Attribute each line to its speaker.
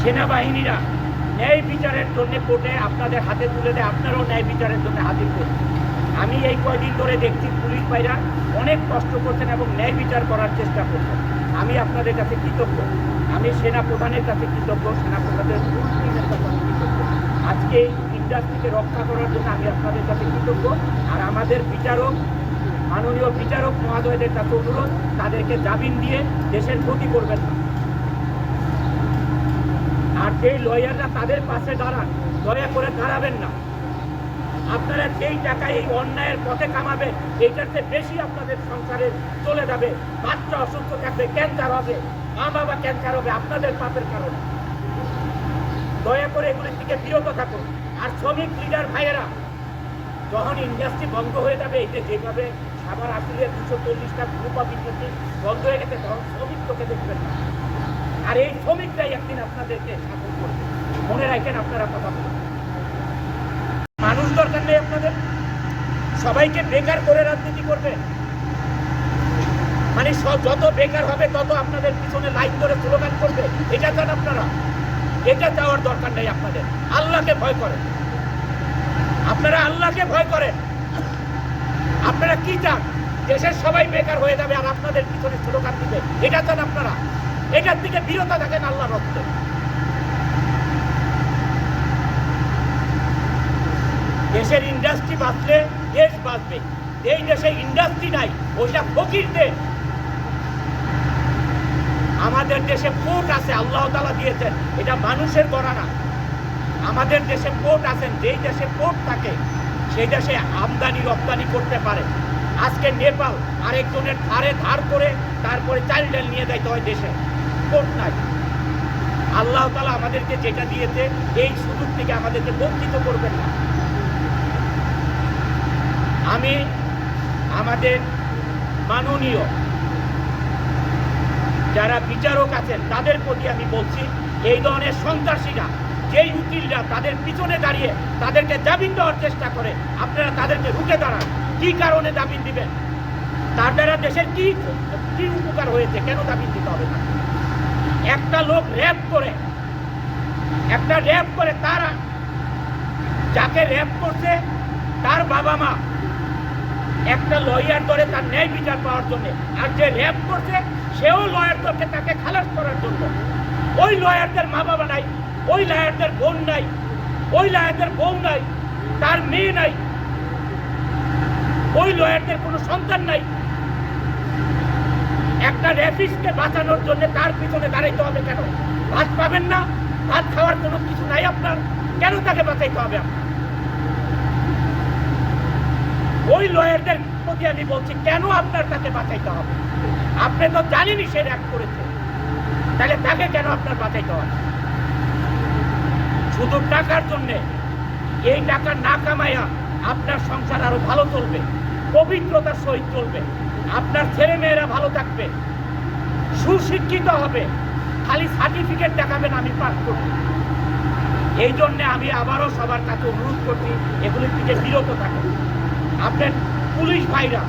Speaker 1: সেনাবাহিনীরা ন্যায় বিচারের জন্য কোর্টে আপনাদের হাতে তুলে দেয়, আপনারাও ন্যায় বিচারের জন্য হাজির করুন। আমি এই কয়দিন ধরে দেখছি পুলিশ ভাইরা অনেক কষ্ট করছেন এবং ন্যায় বিচার করার চেষ্টা করছেন। আমি আপনাদের কাছে কৃতজ্ঞ, আমি সেনা প্রধানের কাছে কৃতজ্ঞ, সেনা প্রধানের ফুল টিমের কাছে আমি কৃতজ্ঞ। আজকে এই ইন্ডাস্ট্রিকে রক্ষা করার জন্য আমি আপনাদের কাছে কৃতজ্ঞ। আর আমাদের বিচারক, মাননীয় বিচারক মহোদয়দের কাছে অনুরোধ, তাদেরকে জামিন দিয়ে দেশের ক্ষতি করবেন না। আর যেই লয়াররা তাদের পাশে দাঁড়ান, দয়া করে দাঁড়াবেন না। আপনারা যেই টাকা এই অন্যায়ের পথে কামাবেন, এইটার চেয়ে বেশি আপনাদের সংসারে চলে যাবে। বাচ্চা অসুস্থ থাকবে, ক্যান্সার হবে, মা বাবা ক্যান্সার হবে আপনাদের পাপের কারণে। দয়া করে এগুলির থেকে বিরত থাকুন। আর শ্রমিক লিডার ভাইয়েরা, যখন ইন্ডাস্ট্রি বন্ধ হয়ে যাবে, এই যে যেভাবে সাভার আসিলের 240টা গ্রুপ অফ ইন্ডাস্ট্রি বন্ধ হয়ে গেছে, তখন শ্রমিক তোকে দেখবেন না। আর এই শ্রমিকরাই একদিন আপনাদেরকে শাসন করবে, মনে রাখেন। আপনারা কথা বলুন, মানুষ দরকার নেই আপনাদের, সবাইকে বেকার করে রাজনীতি করবে। মানে যত বেকার হবে তত আপনাদের পিছনে লাইন ধরে স্লোগান করবে, এটা চান আপনারা? এটা চাওয়ার দরকার নেই আপনাদের। আল্লাহকে ভয় করেন আপনারা, আল্লাহকে ভয় করেন। আপনারা কি চান? দেশের সবাই বেকার হয়ে যাবে আর আপনাদের পিছনে স্লোগান দিবে, এটা চান আপনারা? এটার থেকে বিরত থাকেন আল্লাহর রক্তে। দেশের ইন্ডাস্ট্রি বাঁচলে দেশ বাঁচবে। এই দেশে ইন্ডাস্ট্রি নাই, ওইটা ফকির দেশ। আমাদের দেশে পোর্ট আছে, আল্লাহ তাআলা দিয়েছেন, এটা মানুষের গড়া না। আমাদের দেশে পোর্ট আছেন, যেই দেশে পোর্ট থাকে সেই দেশে আমদানি রপ্তানি করতে পারে। আজকে নেপাল আরেকজনের ধারে ধার করে তারপরে চাল ডাল নিয়ে যাইতে হয় দেশে, পোর্ট নাই। আল্লাহ তাআলা আমাদেরকে যেটা দিয়েছে, এই সুযোগ থেকে আমাদেরকে বঞ্চিত করবেন না। আমি আমাদের মাননীয় যারা বিচারক আছেন তাদের প্রতি আমি বলছি, এই ধরনের সন্ত্রাসীরা, যেই উকিলরা তাদের পিছনে দাঁড়িয়ে তাদেরকে জামিন দেওয়ার চেষ্টা করে, আপনারা তাদেরকে রুখে দাঁড়ান। কি কারণে জামিন দিবেন? তার দ্বারা দেশের কি উপকার হয়েছে? কেন জামিন দিতে হবে না? একটা লোক র্যাপ করে তারা যাকে র্যাপ করছে তার বাবা মা একটা লয়ার ধরে তার ন্যায় বিচার পাওয়ার জন্য, আর যে র্যাপ করছে সেও লয়ার ধরছে তাকে খালাস করার জন্য। ওই লয়ারদের মা বাবা নাই, ওই লয়ারদের বোন নাই, ওই লয়ারদের বউ নাই, তার মেয়ে নাই, ওই লয়ারদের কোনো সন্তান নাই। একটা র্যাপিস্টকে বাঁচানোর জন্য তার পিছনে দাঁড়াইতে হবে কেন? ভাত পাবেন না, ভাত খাওয়ার কোনো কিছু নাই আপনার, কেন তাকে বাঁচাইতে হবে আপনার? ওই লয়ারদের প্রতি আমি বলছি, কেন আপনার তাকে বাঁচাইতে হবে? আপনি তো জানেনই সে র্যাপ করেছে, তাহলে তাকে কেন আপনার বাঁচাইতে হবে? শুধু টাকার জন্যে, এই টাকা না কামাইয়া আপনার সংসার আরো ভালো চলবে, পবিত্রতার সহিত চলবে, আপনার ছেলে মেয়েরা ভালো থাকবে, সুশিক্ষিত হবে। খালি সার্টিফিকেট দেখাবেন আমি পাস করছি। এই জন্যে আমি আবারও সবার কাছে অনুরোধ করছি, এগুলির থেকে বিরত থাকুন। আপনার পুলিশ ভাইরা